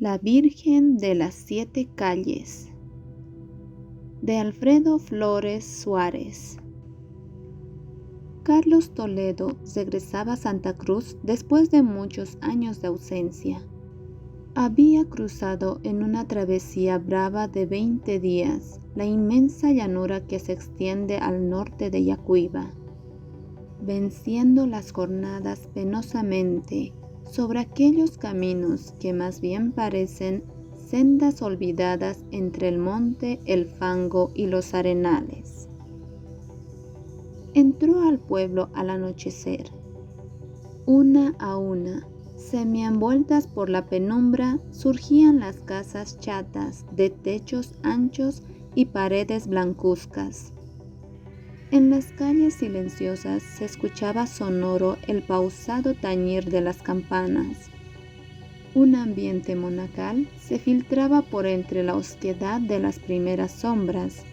La Virgen de las 7 calles, de Alfredo Flores Suárez. Carlos Toledo regresaba a Santa Cruz después de muchos años de ausencia. Había cruzado en una travesía brava de 20 días la inmensa llanura que se extiende al norte de Yacuiba, venciendo las jornadas penosamente sobre aquellos caminos que más bien parecen sendas olvidadas entre el monte, el fango y los arenales. Entró al pueblo al anochecer. Una a una, semienvueltas por la penumbra, surgían las casas chatas de techos anchos y paredes blancuzcas. En las calles silenciosas se escuchaba sonoro el pausado tañir de las campanas. Un ambiente monacal se filtraba por entre la osquedad de las primeras sombras,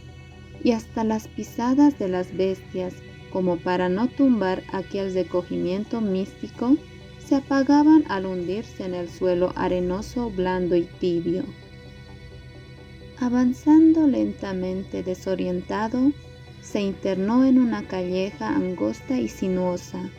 y hasta las pisadas de las bestias, como para no tumbar aquel recogimiento místico, se apagaban al hundirse en el suelo arenoso, blando y tibio. Avanzando lentamente desorientado, se internó en una calleja angosta y sinuosa,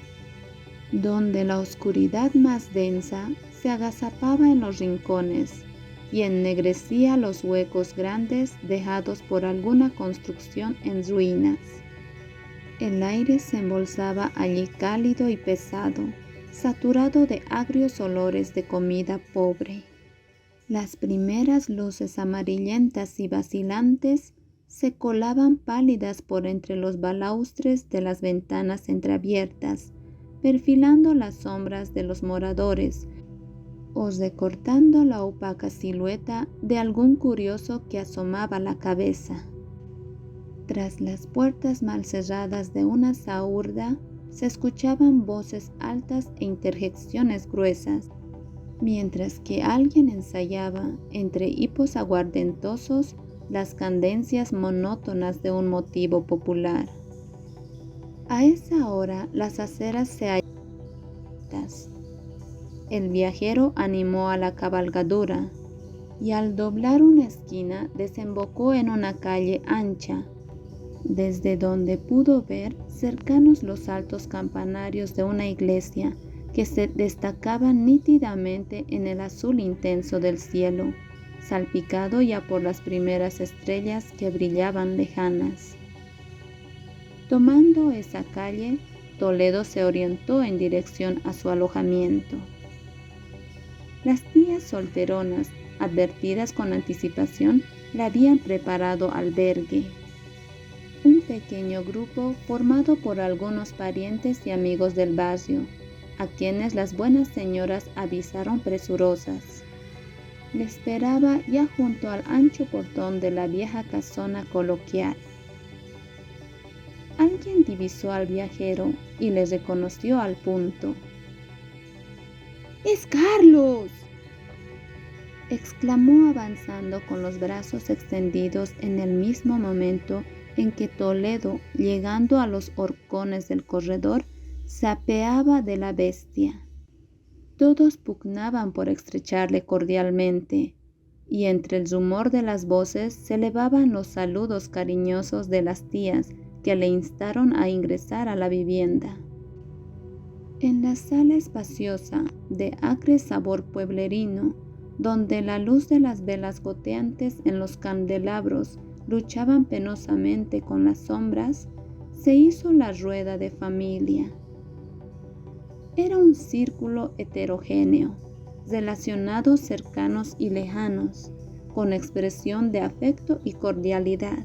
donde la oscuridad más densa se agazapaba en los rincones y ennegrecía los huecos grandes dejados por alguna construcción en ruinas. El aire se embolsaba allí cálido y pesado, saturado de agrios olores de comida pobre. Las primeras luces amarillentas y vacilantes se colaban pálidas por entre los balaustres de las ventanas entreabiertas, perfilando las sombras de los moradores o recortando la opaca silueta de algún curioso que asomaba la cabeza. Tras las puertas mal cerradas de una saurda se escuchaban voces altas e interjecciones gruesas, mientras que alguien ensayaba, entre hipos aguardentosos, las cadencias monótonas de un motivo popular. A esa hora las aceras se hallaban. El viajero animó a la cabalgadura y al doblar una esquina desembocó en una calle ancha, desde donde pudo ver cercanos los altos campanarios de una iglesia que se destacaban nítidamente en el azul intenso del cielo, salpicado ya por las primeras estrellas que brillaban lejanas. Tomando esa calle, Toledo se orientó en dirección a su alojamiento. Las tías solteronas, advertidas con anticipación, le habían preparado albergue. Un pequeño grupo formado por algunos parientes y amigos del barrio, a quienes las buenas señoras avisaron presurosas. Le esperaba ya junto al ancho portón de la vieja casona coloquial. Alguien divisó al viajero y le reconoció al punto. ¡Es Carlos!, exclamó avanzando con los brazos extendidos en el mismo momento en que Toledo, llegando a los horcones del corredor, se apeaba de la bestia. Todos pugnaban por estrecharle cordialmente, y entre el rumor de las voces se elevaban los saludos cariñosos de las tías que le instaron a ingresar a la vivienda. En la sala espaciosa, de acre sabor pueblerino, donde la luz de las velas goteantes en los candelabros luchaban penosamente con las sombras, se hizo la rueda de familia. Era un círculo heterogéneo, relacionados cercanos y lejanos, con expresión de afecto y cordialidad,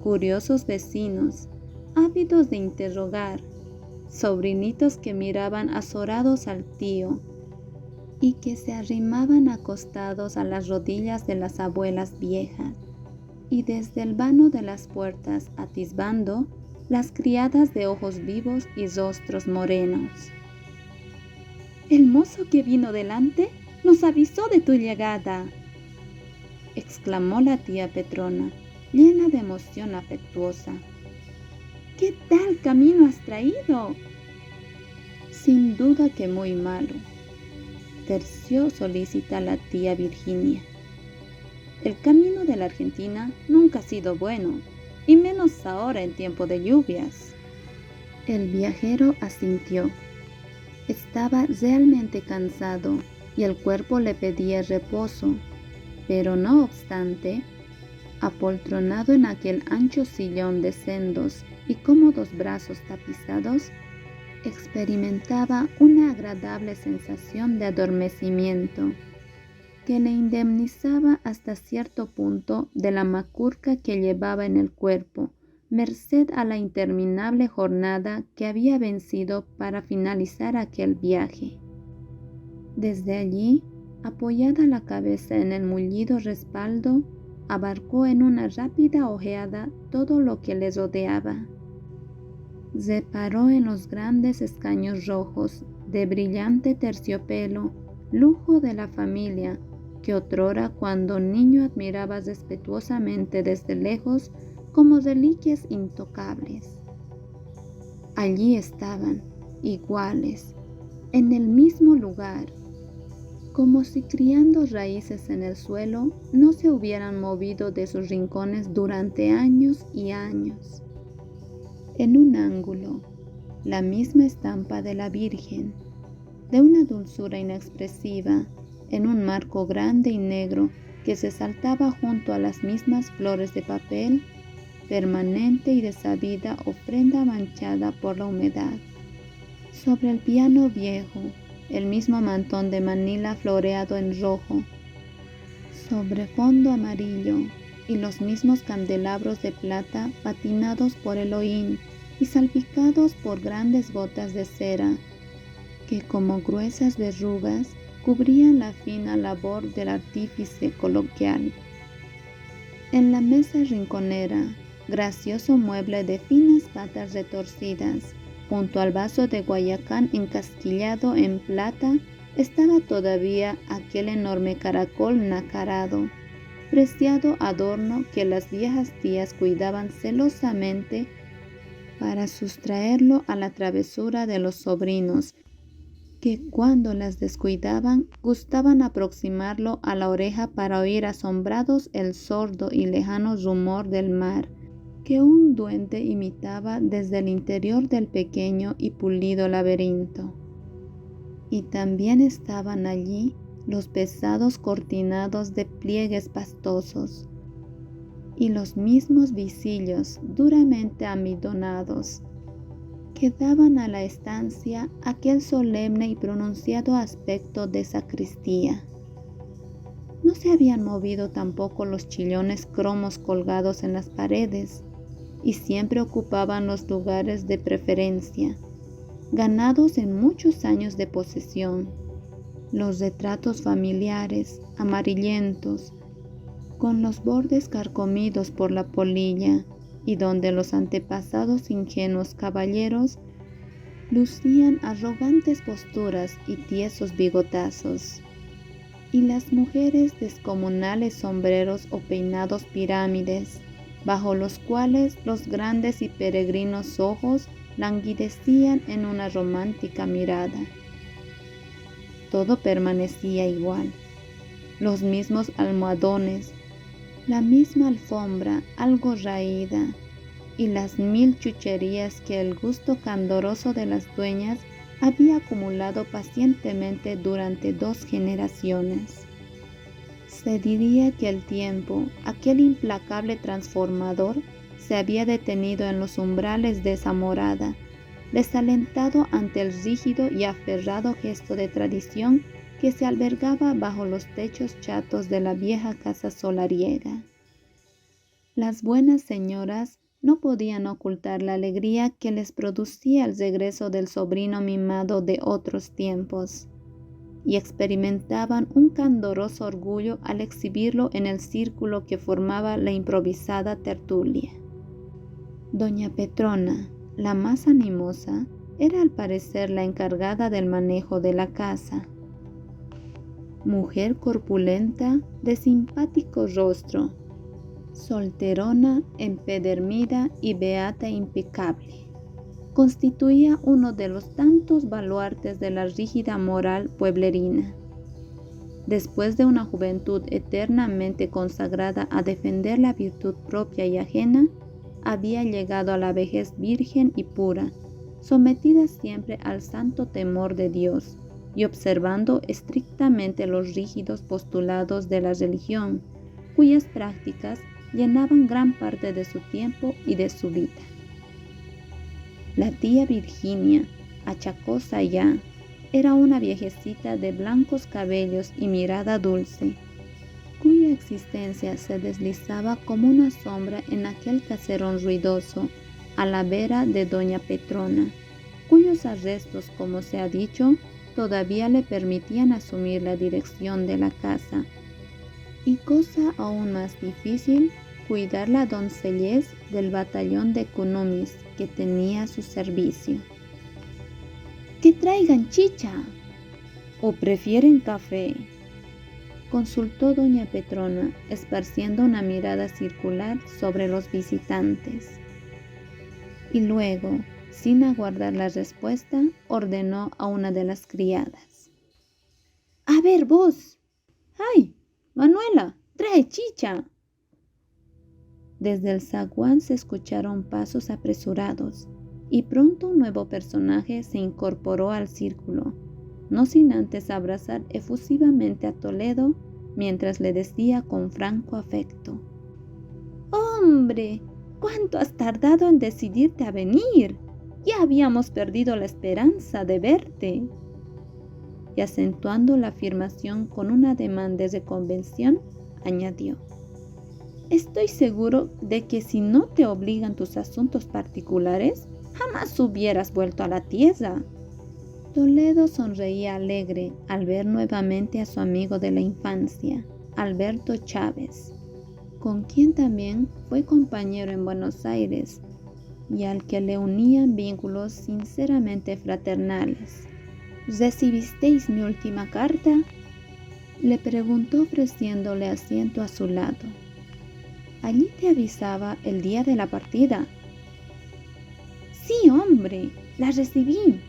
curiosos vecinos, ávidos de interrogar, sobrinitos que miraban azorados al tío y que se arrimaban acostados a las rodillas de las abuelas viejas, y desde el vano de las puertas atisbando las criadas de ojos vivos y rostros morenos. «El mozo que vino delante nos avisó de tu llegada», exclamó la tía Petrona, llena de emoción afectuosa. «¿Qué tal camino has traído?» «Sin duda que muy malo. terció solícita la tía Virginia. El camino de la Argentina nunca ha sido bueno, y menos ahora en tiempo de lluvias. El viajero asintió. Estaba realmente cansado y el cuerpo le pedía reposo, pero no obstante, apoltronado en aquel ancho sillón de sendos y cómodos brazos tapizados, experimentaba una agradable sensación de adormecimiento que le indemnizaba hasta cierto punto de la macurca que llevaba en el cuerpo, merced a la interminable jornada que había vencido para finalizar aquel viaje. Desde allí, apoyada la cabeza en el mullido respaldo, abarcó en una rápida ojeada todo lo que le rodeaba. Reparó en los grandes escaños rojos de brillante terciopelo, lujo de la familia, que otrora cuando niño admiraba respetuosamente desde lejos como reliquias intocables. Allí estaban, iguales, en el mismo lugar, como si criando raíces en el suelo no se hubieran movido de sus rincones durante años y años. En un ángulo, la misma estampa de la Virgen, de una dulzura inexpresiva, en un marco grande y negro que se saltaba junto a las mismas flores de papel, permanente y desabida ofrenda manchada por la humedad. Sobre el piano viejo, el mismo mantón de Manila floreado en rojo, sobre fondo amarillo, y los mismos candelabros de plata patinados por el hollín y salpicados por grandes gotas de cera, que como gruesas verrugas cubrían la fina labor del artífice coloquial. En la mesa rinconera, gracioso mueble de finas patas retorcidas, junto al vaso de Guayacán encasquillado en plata, estaba todavía aquel enorme caracol nacarado, preciado adorno que las viejas tías cuidaban celosamente para sustraerlo a la travesura de los sobrinos, que cuando las descuidaban gustaban aproximarlo a la oreja para oír asombrados el sordo y lejano rumor del mar que un duende imitaba desde el interior del pequeño y pulido laberinto. Y también estaban allí los pesados cortinados de pliegues pastosos y los mismos visillos duramente amidonados que daban a la estancia aquel solemne y pronunciado aspecto de sacristía. No se habían movido tampoco los chillones cromos colgados en las paredes, y siempre ocupaban los lugares de preferencia, ganados en muchos años de posesión. Los retratos familiares, amarillentos, con los bordes carcomidos por la polilla, y donde los antepasados ingenuos caballeros lucían arrogantes posturas y tiesos bigotazos, y las mujeres descomunales sombreros o peinados pirámides, bajo los cuales los grandes y peregrinos ojos languidecían en una romántica mirada. Todo permanecía igual, los mismos almohadones, la misma alfombra algo raída, y las 1000 chucherías que el gusto candoroso de las dueñas había acumulado pacientemente durante 2 generaciones. Se diría que el tiempo, aquel implacable transformador, se había detenido en los umbrales de esa morada, desalentado ante el rígido y aferrado gesto de tradición que se albergaba bajo los techos chatos de la vieja casa solariega. Las buenas señoras no podían ocultar la alegría que les producía el regreso del sobrino mimado de otros tiempos, y experimentaban un candoroso orgullo al exhibirlo en el círculo que formaba la improvisada tertulia. Doña Petrona, la más animosa, era al parecer la encargada del manejo de la casa. Mujer corpulenta, de simpático rostro, solterona, empedermida y beata impecable, constituía uno de los tantos baluartes de la rígida moral pueblerina. después de una juventud eternamente consagrada a defender la virtud propia y ajena, había llegado a la vejez virgen y pura, sometida siempre al santo temor de Dios y observando estrictamente los rígidos postulados de la religión, cuyas prácticas llenaban gran parte de su tiempo y de su vida. La tía Virginia, achacosa ya, era una viejecita de blancos cabellos y mirada dulce, cuya existencia se deslizaba como una sombra en aquel caserón ruidoso a la vera de doña Petrona, cuyos arrestos, como se ha dicho, todavía le permitían asumir la dirección de la casa, y cosa aún más difícil, cuidar la doncellez del batallón de cunumis que tenía a su servicio. «¡Que traigan chicha! ¿O prefieren café?», consultó doña Petrona, esparciendo una mirada circular sobre los visitantes. Y luego, sin aguardar la respuesta, ordenó a una de las criadas: «A ver vos. ¡Ay, Manuela, trae chicha!». Desde el zaguán se escucharon pasos apresurados y pronto un nuevo personaje se incorporó al círculo, no sin antes abrazar efusivamente a Toledo mientras le decía con franco afecto: «¡Hombre! ¿Cuánto has tardado en decidirte a venir? Ya habíamos perdido la esperanza de verte». Y acentuando la afirmación con un ademán de reconvención, añadió: «Estoy seguro de que si no te obligan tus asuntos particulares, jamás hubieras vuelto a la tierra». Toledo sonreía alegre al ver nuevamente a su amigo de la infancia, Alberto Chávez, con quien también fue compañero en Buenos Aires y al que le unían vínculos sinceramente fraternales. «¿Recibisteis mi última carta?», le preguntó ofreciéndole asiento a su lado. «Allí te avisaba el día de la partida». «Sí, hombre, la recibí.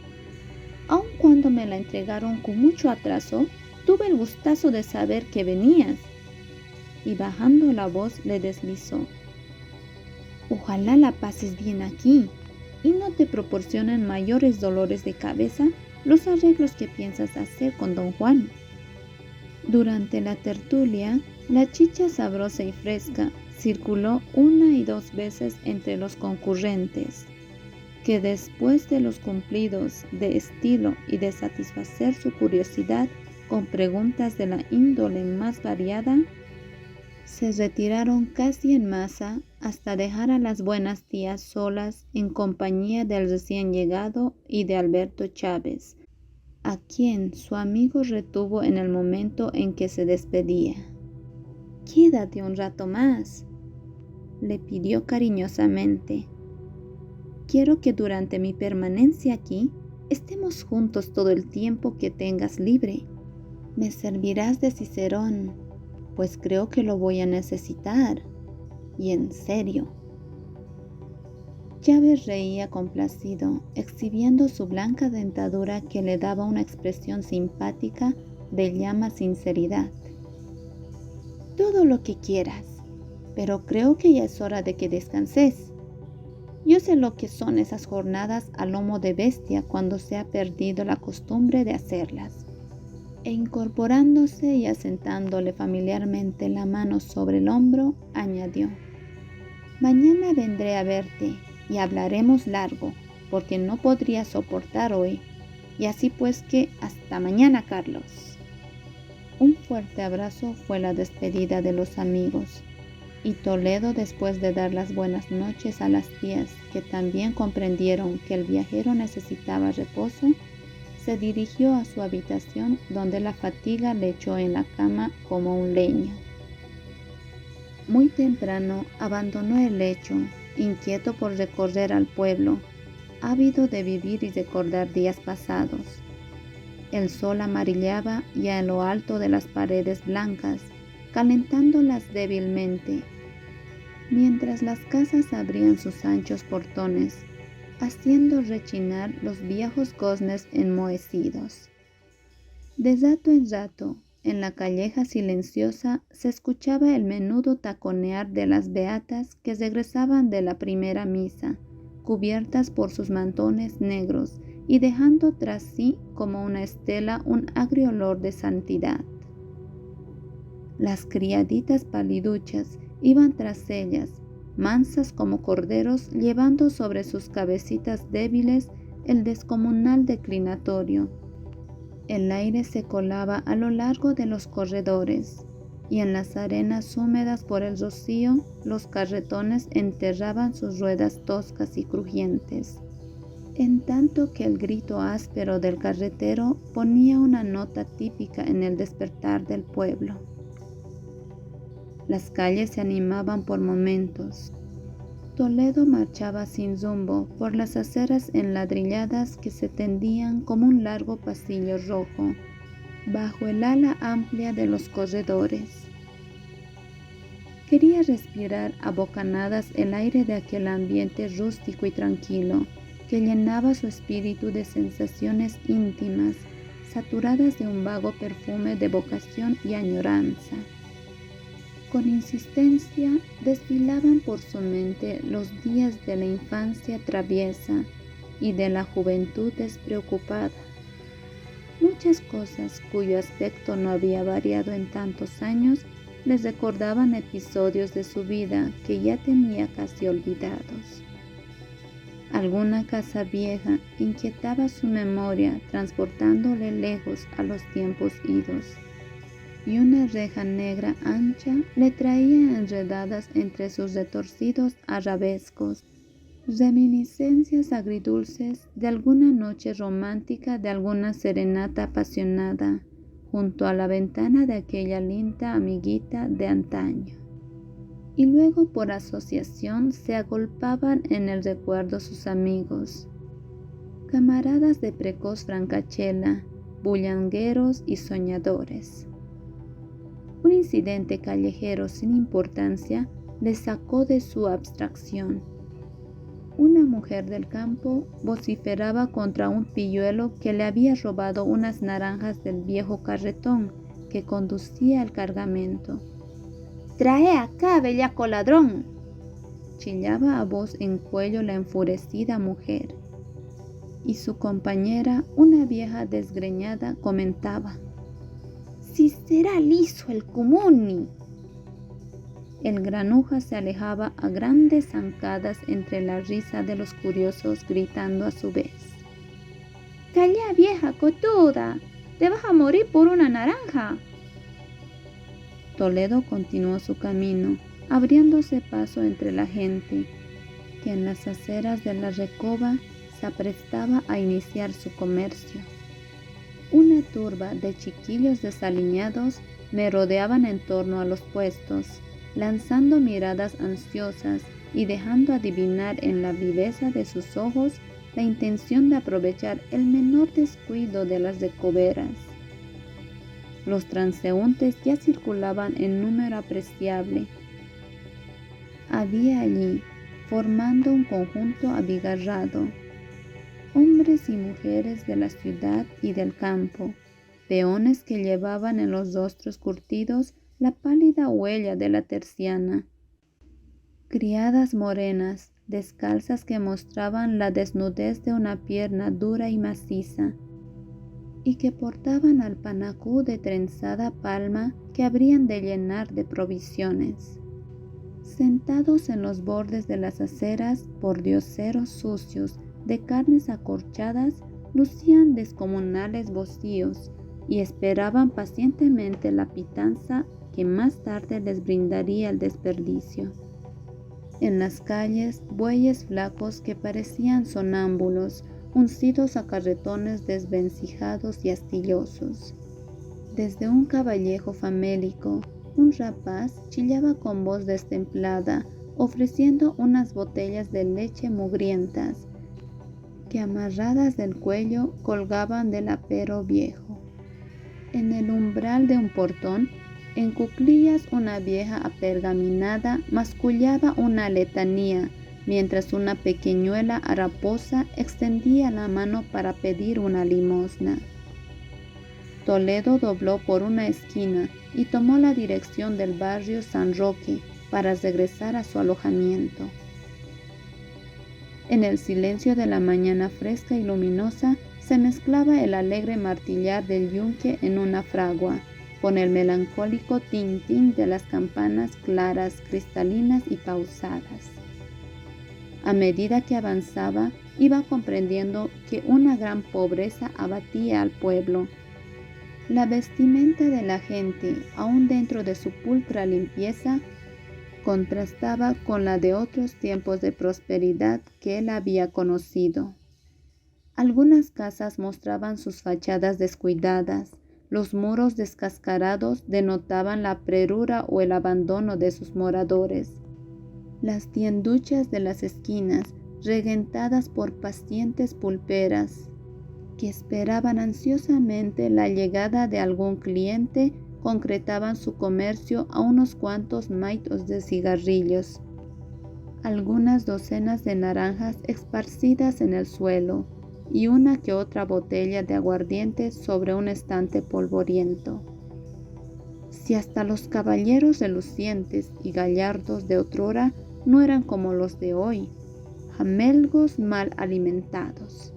Aun cuando me la entregaron con mucho atraso, tuve el gustazo de saber que venías». Y bajando la voz le deslizó: «Ojalá la pases bien aquí y no te proporcionen mayores dolores de cabeza los arreglos que piensas hacer con don Juan». Durante la tertulia, la chicha sabrosa y fresca circuló una y dos veces entre los concurrentes, que después de los cumplidos de estilo y de satisfacer su curiosidad con preguntas de la índole más variada, se retiraron casi en masa hasta dejar a las buenas tías solas en compañía del recién llegado y de Alberto Chávez, a quien su amigo retuvo en el momento en que se despedía. «Quédate un rato más», le pidió cariñosamente. «Quiero que durante mi permanencia aquí estemos juntos todo el tiempo que tengas libre. Me servirás de Cicerón, pues creo que lo voy a necesitar, y en serio». Chávez reía complacido, exhibiendo su blanca dentadura que le daba una expresión simpática de llama sinceridad. «Todo lo que quieras, pero creo que ya es hora de que descanses. Yo sé lo que son esas jornadas a lomo de bestia cuando se ha perdido la costumbre de hacerlas». E incorporándose y asentándole familiarmente la mano sobre el hombro, añadió: «Mañana vendré a verte y hablaremos largo, porque no podría soportar hoy. Y así pues que hasta mañana, Carlos». Un fuerte abrazo fue la despedida de los amigos, y Toledo, después de dar las buenas noches a las tías, que también comprendieron que el viajero necesitaba reposo, se dirigió a su habitación, donde la fatiga le echó en la cama como un leño. Muy temprano abandonó el lecho, inquieto por recorrer al pueblo, ávido de vivir y recordar días pasados. El sol amarillaba ya en lo alto de las paredes blancas, calentándolas débilmente, mientras las casas abrían sus anchos portones, haciendo rechinar los viejos goznes enmohecidos. De rato en rato, En la calleja silenciosa se escuchaba el menudo taconear de las beatas que regresaban de la primera misa, cubiertas por sus mantones negros y dejando tras sí como una estela un agrio olor de santidad. Las criaditas paliduchas iban tras ellas, mansas como corderos, llevando sobre sus cabecitas débiles el descomunal declinatorio. El aire se colaba a lo largo de los corredores, y en las arenas húmedas por el rocío, los carretones enterraban sus ruedas toscas y crujientes, en tanto que el grito áspero del carretero ponía una nota típica en el despertar del pueblo. Las calles se animaban por momentos. Toledo marchaba sin rumbo por las aceras enladrilladas que se tendían como un largo pasillo rojo, bajo el ala amplia de los corredores. Quería respirar a bocanadas el aire de aquel ambiente rústico y tranquilo, que llenaba su espíritu de sensaciones íntimas, saturadas de un vago perfume de vocación y añoranza. Con insistencia desfilaban por su mente los días de la infancia traviesa y de la juventud despreocupada. Muchas cosas cuyo aspecto no había variado en tantos años les recordaban episodios de su vida que ya tenía casi olvidados. Alguna casa vieja inquietaba su memoria transportándole lejos a los tiempos idos, y una reja negra ancha le traía enredadas entre sus retorcidos arabescos reminiscencias agridulces de alguna noche romántica, de alguna serenata apasionada junto a la ventana de aquella linda amiguita de antaño. Y luego por asociación se agolpaban en el recuerdo sus amigos, camaradas de precoz francachela, bullangueros y soñadores. Un incidente callejero sin importancia le sacó de su abstracción. Una mujer del campo vociferaba contra un pilluelo que le había robado unas naranjas del viejo carretón que conducía el cargamento. «¡Trae acá, bellaco ladrón!», chillaba a voz en cuello la enfurecida mujer. Y su compañera, una vieja desgreñada, comentaba: «¡Si será liso el cumuni!». El granuja se alejaba a grandes zancadas entre la risa de los curiosos, gritando a su vez: «¡Calla, vieja cotuda! ¡Te vas a morir por una naranja!». Toledo continuó su camino, abriéndose paso entre la gente, que en las aceras de la Recoba se aprestaba a iniciar su comercio. Una turba de chiquillos desaliñados me rodeaban en torno a los puestos, lanzando miradas ansiosas y dejando adivinar en la viveza de sus ojos la intención de aprovechar el menor descuido de las recoberas. Los transeúntes ya circulaban en número apreciable. Había allí, formando un conjunto abigarrado, hombres y mujeres de la ciudad y del campo, peones que llevaban en los rostros curtidos la pálida huella de la terciana, criadas morenas, descalzas que mostraban la desnudez de una pierna dura y maciza, y que portaban al panacú de trenzada palma que habrían de llenar de provisiones. Sentados en los bordes de las aceras, pordioseros sucios de carnes acorchadas lucían descomunales bocíos y esperaban pacientemente la pitanza que más tarde les brindaría el desperdicio. En las calles, bueyes flacos que parecían sonámbulos, uncidos a carretones desvencijados y astillosos. Desde un caballejo famélico, un rapaz chillaba con voz destemplada, ofreciendo unas botellas de leche mugrientas, que amarradas del cuello colgaban del apero viejo. En el umbral de un portón, en cuclillas, una vieja apergaminada mascullaba una letanía, mientras una pequeñuela haraposa extendía la mano para pedir una limosna. Toledo dobló por una esquina y tomó la dirección del barrio San Roque para regresar a su alojamiento. En el silencio de la mañana fresca y luminosa se mezclaba el alegre martillar del yunque en una fragua, con el melancólico tin-tin de las campanas claras, cristalinas y pausadas. A medida que avanzaba, iba comprendiendo que una gran pobreza abatía al pueblo. La vestimenta de la gente, aún dentro de su pulcra limpieza, contrastaba con la de otros tiempos de prosperidad que él había conocido. Algunas casas mostraban sus fachadas descuidadas, los muros descascarados denotaban la prerura o el abandono de sus moradores. Las tienduchas de las esquinas, regentadas por pacientes pulperas, que esperaban ansiosamente la llegada de algún cliente, concretaban su comercio a unos cuantos maitos de cigarrillos, algunas docenas de naranjas esparcidas en el suelo y una que otra botella de aguardiente sobre un estante polvoriento. Si hasta los caballeros relucientes y gallardos de otrora no eran como los de hoy, jamelgos mal alimentados.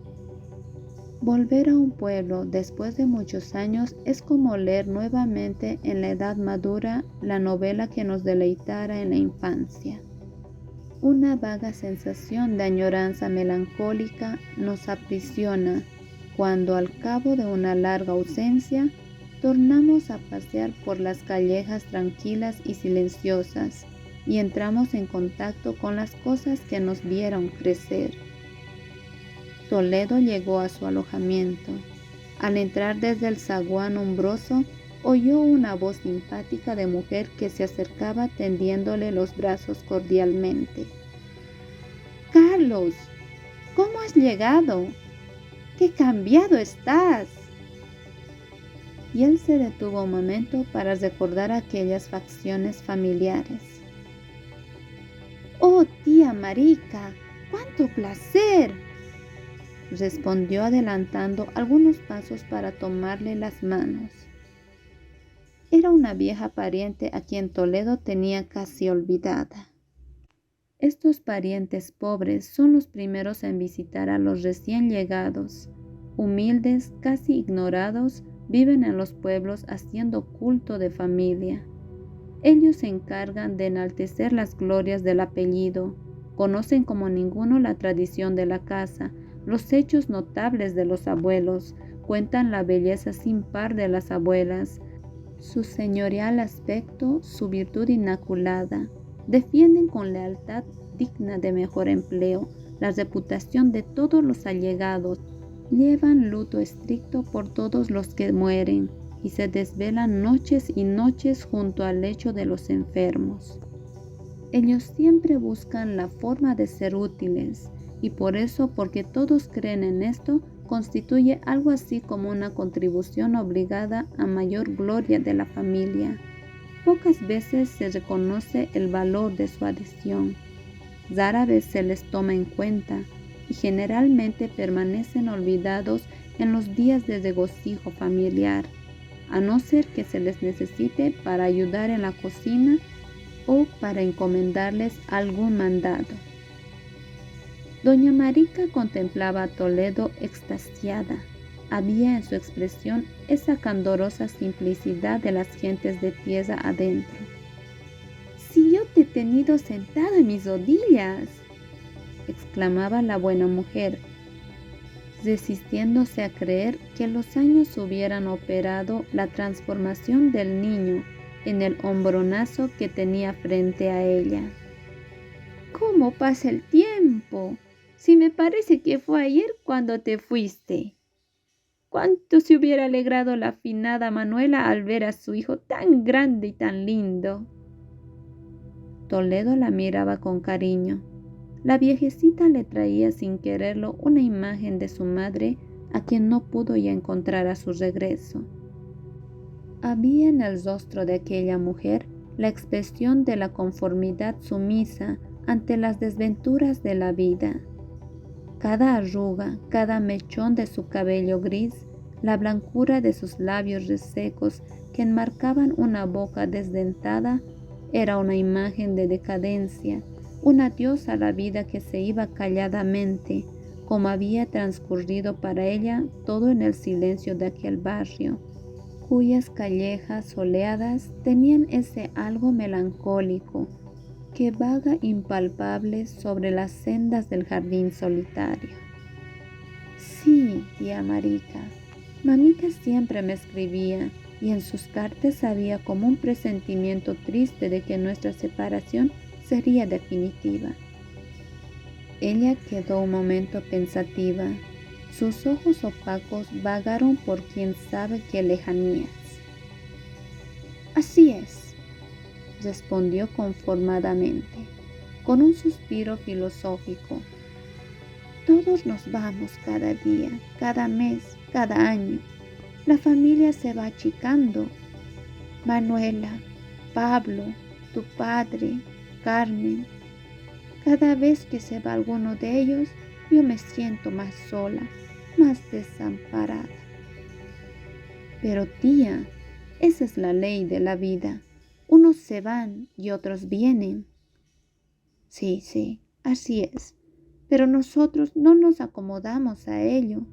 Volver a un pueblo después de muchos años es como leer nuevamente en la edad madura la novela que nos deleitara en la infancia. Una vaga sensación de añoranza melancólica nos aprisiona cuando al cabo de una larga ausencia tornamos a pasear por las callejas tranquilas y silenciosas y entramos en contacto con las cosas que nos vieron crecer. Toledo llegó a su alojamiento. Al entrar desde el zaguán umbroso, oyó una voz simpática de mujer que se acercaba tendiéndole los brazos cordialmente. «Carlos, ¿cómo has llegado? ¡Qué cambiado estás!». Y él se detuvo un momento para recordar aquellas facciones familiares. «¡Oh, tía Marica! ¡Cuánto placer!», respondió adelantando algunos pasos para tomarle las manos. Era una vieja pariente a quien Toledo tenía casi olvidada. Estos parientes pobres son los primeros en visitar a los recién llegados. Humildes, casi ignorados, viven en los pueblos haciendo culto de familia. Ellos se encargan de enaltecer las glorias del apellido, conocen como ninguno la tradición de la casa, los hechos notables de los abuelos, cuentan la belleza sin par de las abuelas, su señorial aspecto, su virtud inmaculada. Defienden con lealtad digna de mejor empleo la reputación de todos los allegados, llevan luto estricto por todos los que mueren y se desvelan noches y noches junto al lecho de los enfermos. Ellos siempre buscan la forma de ser útiles y por eso, porque todos creen en esto, constituye algo así como una contribución obligada a mayor gloria de la familia. Pocas veces se reconoce el valor de su adhesión, rara vez se les toma en cuenta y generalmente permanecen olvidados en los días de regocijo familiar, a no ser que se les necesite para ayudar en la cocina o para encomendarles algún mandado. Doña Marica contemplaba a Toledo extasiada. Había en su expresión esa candorosa simplicidad de las gentes de tierra adentro. «Si yo te he tenido sentado en mis rodillas», exclamaba la buena mujer, resistiéndose a creer que los años hubieran operado la transformación del niño en el hombronazo que tenía frente a ella. «¿Cómo pasa el tiempo? Si me parece que fue ayer cuando te fuiste». Cuánto se hubiera alegrado la afinada Manuela al ver a su hijo tan grande y tan lindo. Toledo la miraba con cariño. La viejecita le traía sin quererlo una imagen de su madre a quien no pudo ya encontrar a su regreso. Había en el rostro de aquella mujer la expresión de la conformidad sumisa ante las desventuras de la vida. Cada arruga, cada mechón de su cabello gris La blancura de sus labios resecos que enmarcaban una boca desdentada era una imagen de decadencia, un adiós a la vida que se iba calladamente, como había transcurrido para ella todo en el silencio de aquel barrio, cuyas callejas soleadas tenían ese algo melancólico que vaga impalpable sobre las sendas del jardín solitario. Sí, tía Marica, mamita siempre me escribía y en sus cartas había como un presentimiento triste de que nuestra separación sería definitiva. Ella quedó un momento pensativa. Sus ojos opacos vagaron por quién sabe qué lejanías. Así es, respondió conformadamente, con un suspiro filosófico. Todos nos vamos cada día, cada mes, cada año. La familia se va achicando. Manuela, Pablo, tu padre, Carmen. Cada vez que se va alguno de ellos, yo me siento más sola, más desamparada. Pero tía, esa es la ley de la vida. Unos se van y otros vienen. Sí, así es. Pero nosotros no nos acomodamos a ello,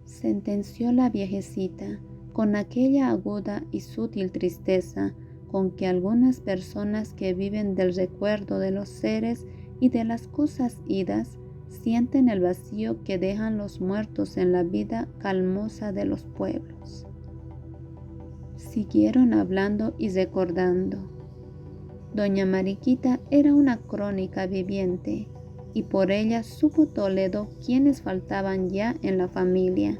sentenció la viejecita con aquella aguda y sutil tristeza con que algunas personas que viven del recuerdo de los seres y de las cosas idas sienten el vacío que dejan los muertos en la vida calmosa de los pueblos. Siguieron hablando y recordando. Doña Mariquita era una crónica viviente, y por ella supo Toledo quiénes faltaban ya en la familia,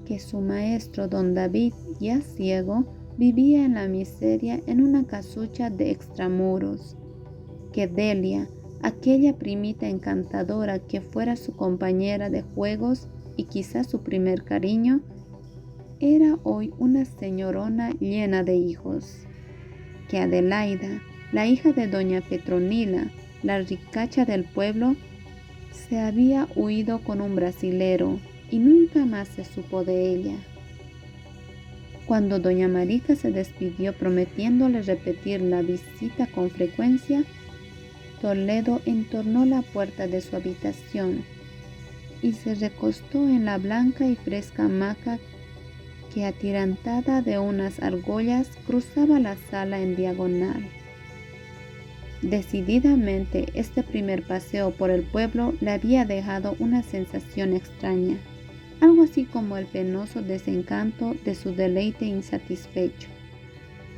que su maestro don David, ya ciego, vivía en la miseria en una casucha de extramuros, que Delia, aquella primita encantadora que fuera su compañera de juegos y quizás su primer cariño, era hoy una señorona llena de hijos, que Adelaida, la hija de doña Petronila, la ricacha del pueblo, se había huido con un brasilero y nunca más se supo de ella. Cuando doña Marica se despidió prometiéndole repetir la visita con frecuencia, Toledo entornó la puerta de su habitación y se recostó en la blanca y fresca hamaca que atirantada de unas argollas cruzaba la sala en diagonal. Decididamente este primer paseo por el pueblo le había dejado una sensación extraña, algo así como el penoso desencanto de su deleite insatisfecho.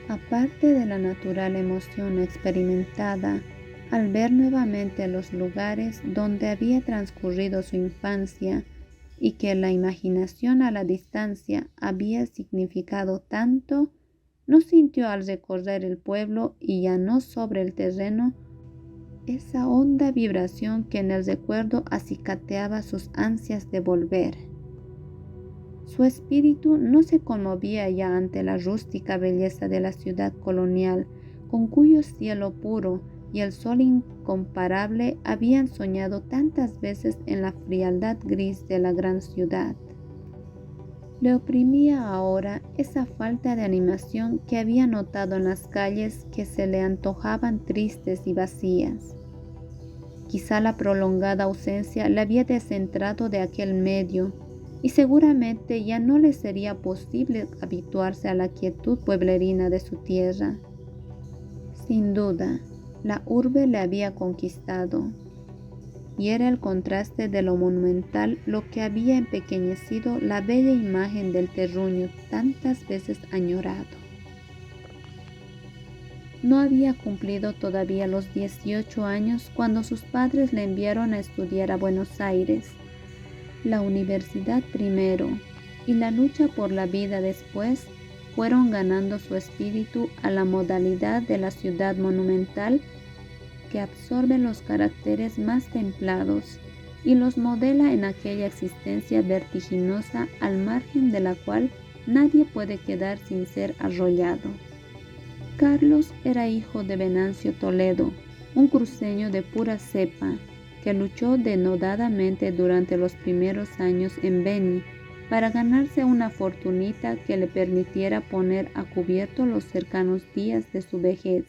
Aparte de la natural emoción experimentada al ver nuevamente los lugares donde había transcurrido su infancia y que la imaginación a la distancia había significado tanto, no sintió al recorrer el pueblo y ya no sobre el terreno esa honda vibración que en el recuerdo acicateaba sus ansias de volver. Su espíritu no se conmovía ya ante la rústica belleza de la ciudad colonial, con cuyo cielo puro y el sol incomparable habían soñado tantas veces en la frialdad gris de la gran ciudad. Le oprimía ahora esa falta de animación que había notado en las calles que se le antojaban tristes y vacías. Quizá la prolongada ausencia le había descentrado de aquel medio y seguramente ya no le sería posible habituarse a la quietud pueblerina de su tierra. Sin duda, la urbe le había conquistado, y era el contraste de lo monumental lo que había empequeñecido la bella imagen del terruño tantas veces añorado. No había cumplido todavía los 18 años cuando sus padres le enviaron a estudiar a Buenos Aires, la universidad primero y la lucha por la vida después fueron ganando su espíritu a la modalidad de la ciudad monumental que absorbe los caracteres más templados y los modela en aquella existencia vertiginosa al margen de la cual nadie puede quedar sin ser arrollado. Carlos era hijo de Venancio Toledo, un cruceño de pura cepa, que luchó denodadamente durante los primeros años en Beni para ganarse una fortunita que le permitiera poner a cubierto los cercanos días de su vejez.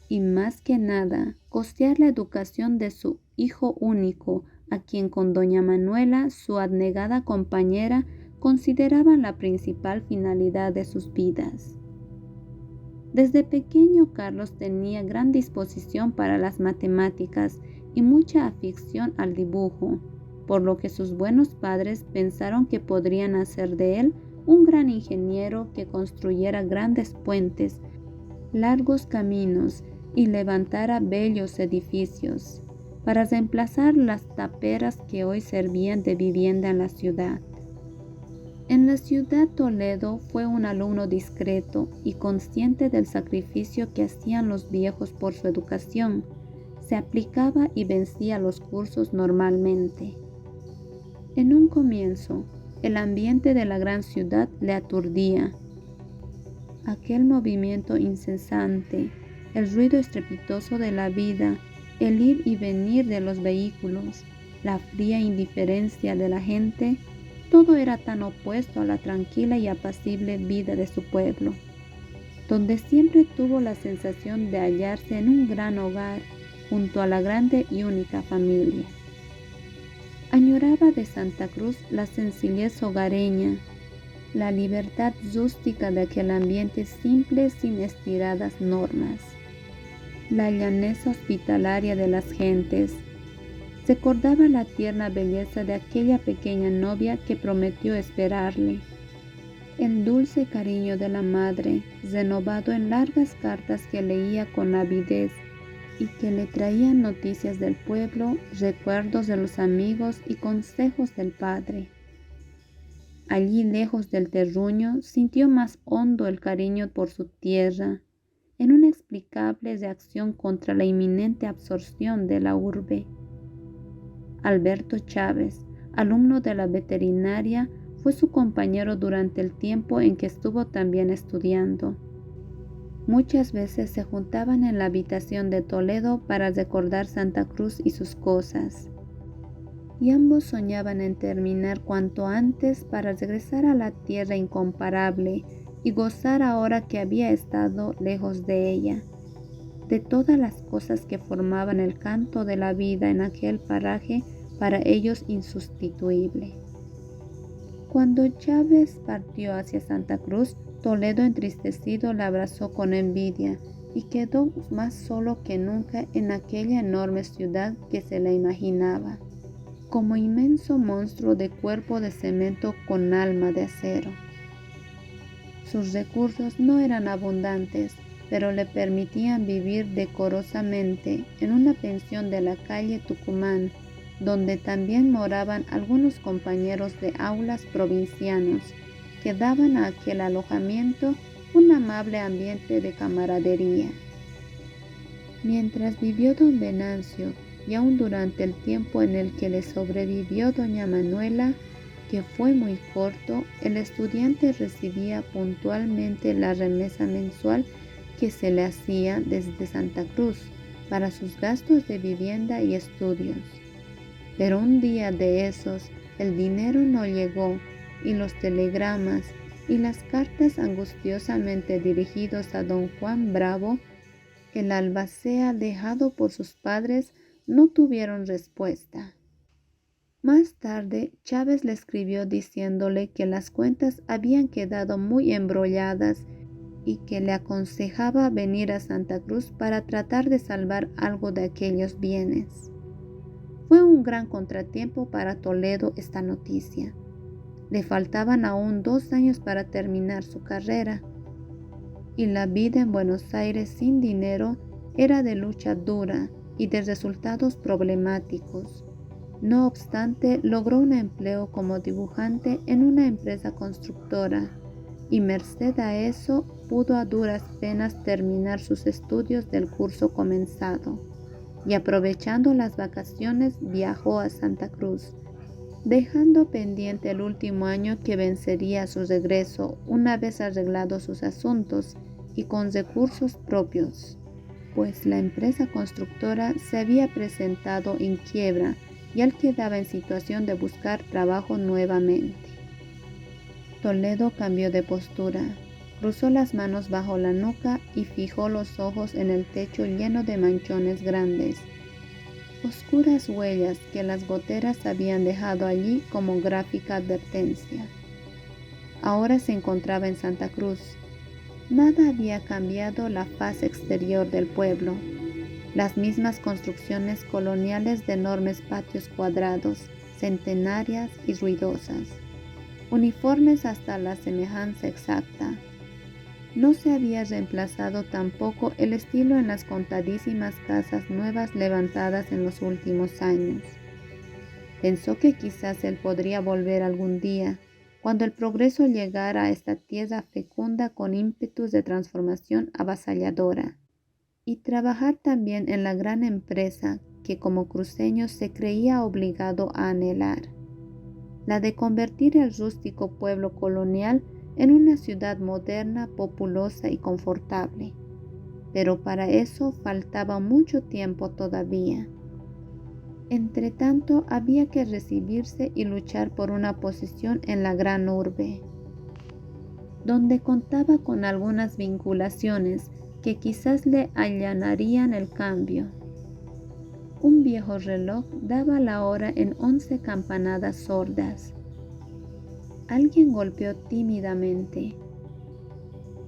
Y más que nada, costear la educación de su hijo único, a quien con doña Manuela, su abnegada compañera, consideraban la principal finalidad de sus vidas. Desde pequeño Carlos tenía gran disposición para las matemáticas y mucha afición al dibujo, por lo que sus buenos padres pensaron que podrían hacer de él un gran ingeniero que construyera grandes puentes, largos caminos y levantara bellos edificios, para reemplazar las taperas que hoy servían de vivienda en la ciudad. En la ciudad Toledo fue un alumno discreto y consciente del sacrificio que hacían los viejos por su educación. Se aplicaba y vencía los cursos normalmente. En un comienzo, el ambiente de la gran ciudad le aturdía. Aquel movimiento incesante, el ruido estrepitoso de la vida, el ir y venir de los vehículos, la fría indiferencia de la gente, todo era tan opuesto a la tranquila y apacible vida de su pueblo, donde siempre tuvo la sensación de hallarse en un gran hogar junto a la grande y única familia. Añoraba de Santa Cruz la sencillez hogareña, la libertad rústica de aquel ambiente simple sin estiradas normas, la llaneza hospitalaria de las gentes. Recordaba la tierna belleza de aquella pequeña novia que prometió esperarle, el dulce cariño de la madre, renovado en largas cartas que leía con avidez y que le traían noticias del pueblo, recuerdos de los amigos y consejos del padre. Allí lejos del terruño sintió más hondo el cariño por su tierra, en una inexplicable reacción contra la inminente absorción de la urbe. Alberto Chávez, alumno de la veterinaria, fue su compañero durante el tiempo en que estuvo también estudiando. Muchas veces se juntaban en la habitación de Toledo para recordar Santa Cruz y sus cosas, y ambos soñaban en terminar cuanto antes para regresar a la tierra incomparable y gozar ahora que había estado lejos de ella, de todas las cosas que formaban el canto de la vida en aquel paraje para ellos insustituible. Cuando Chávez partió hacia Santa Cruz, Toledo entristecido la abrazó con envidia y quedó más solo que nunca en aquella enorme ciudad que se la imaginaba, como inmenso monstruo de cuerpo de cemento con alma de acero. Sus recursos no eran abundantes, pero le permitían vivir decorosamente en una pensión de la calle Tucumán, donde también moraban algunos compañeros de aulas provincianos que daban a aquel alojamiento un amable ambiente de camaradería. Mientras vivió don Venancio y aún durante el tiempo en el que le sobrevivió doña Manuela, que fue muy corto, el estudiante recibía puntualmente la remesa mensual que se le hacía desde Santa Cruz para sus gastos de vivienda y estudios. Pero un día de esos el dinero no llegó y los telegramas y las cartas angustiosamente dirigidos a don Juan Bravo, el albacea dejado por sus padres, no tuvieron respuesta. Más tarde, Chávez le escribió diciéndole que las cuentas habían quedado muy embrolladas y que le aconsejaba venir a Santa Cruz para tratar de salvar algo de aquellos bienes. Fue un gran contratiempo para Toledo esta noticia. Le faltaban aún 2 años para terminar su carrera, y la vida en Buenos Aires sin dinero era de lucha dura y de resultados problemáticos. No obstante, logró un empleo como dibujante en una empresa constructora, y merced a eso pudo a duras penas terminar sus estudios del curso comenzado, y aprovechando las vacaciones viajó a Santa Cruz, dejando pendiente el último año que vencería a su regreso una vez arreglados sus asuntos y con recursos propios, pues la empresa constructora se había presentado en quiebra y él quedaba en situación de buscar trabajo nuevamente. Toledo cambió de postura, cruzó las manos bajo la nuca y fijó los ojos en el techo lleno de manchones grandes, oscuras huellas que las goteras habían dejado allí como gráfica advertencia. Ahora se encontraba en Santa Cruz. Nada había cambiado la faz exterior del pueblo. Las mismas construcciones coloniales de enormes patios cuadrados, centenarias y ruidosas, uniformes hasta la semejanza exacta. No se había reemplazado tampoco el estilo en las contadísimas casas nuevas levantadas en los últimos años. Pensó que quizás él podría volver algún día, cuando el progreso llegara a esta tierra fecunda con ímpetus de transformación avasalladora, y trabajar también en la gran empresa que como cruceño se creía obligado a anhelar, la de convertir el rústico pueblo colonial en una ciudad moderna, populosa y confortable. Pero para eso faltaba mucho tiempo todavía. Entretanto, había que recibirse y luchar por una posición en la gran urbe, donde contaba con algunas vinculaciones que quizás le allanarían el cambio. Un viejo reloj daba la hora en 11 campanadas sordas. Alguien golpeó tímidamente.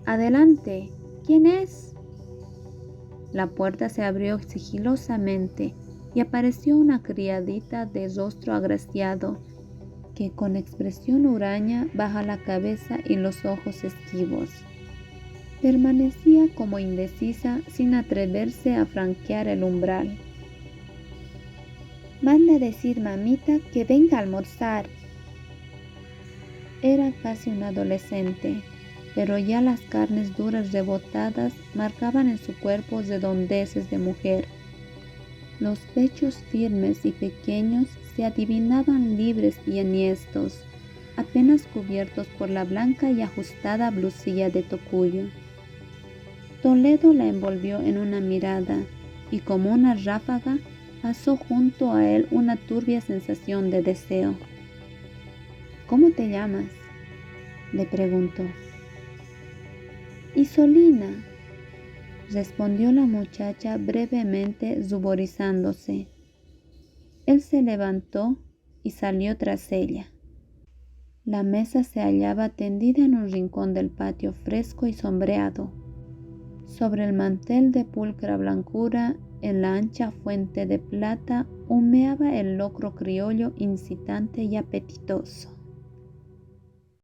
«¡Adelante! ¿Quién es?» La puerta se abrió sigilosamente y apareció una criadita de rostro agraciado que con expresión huraña baja la cabeza y los ojos esquivos. Permanecía como indecisa sin atreverse a franquear el umbral. «Manda decir mamita que venga a almorzar». Era casi un adolescente, pero ya las carnes duras rebotadas marcaban en su cuerpo redondeces de mujer. Los pechos firmes y pequeños se adivinaban libres y enhiestos, apenas cubiertos por la blanca y ajustada blusilla de tocuyo. Toledo la envolvió en una mirada y como una ráfaga pasó junto a él una turbia sensación de deseo. «¿Cómo te llamas?», le preguntó. «Isolina», respondió la muchacha brevemente ruborizándose. Él se levantó y salió tras ella. La mesa se hallaba tendida en un rincón del patio fresco y sombreado. Sobre el mantel de pulcra blancura, en la ancha fuente de plata, humeaba el locro criollo incitante y apetitoso.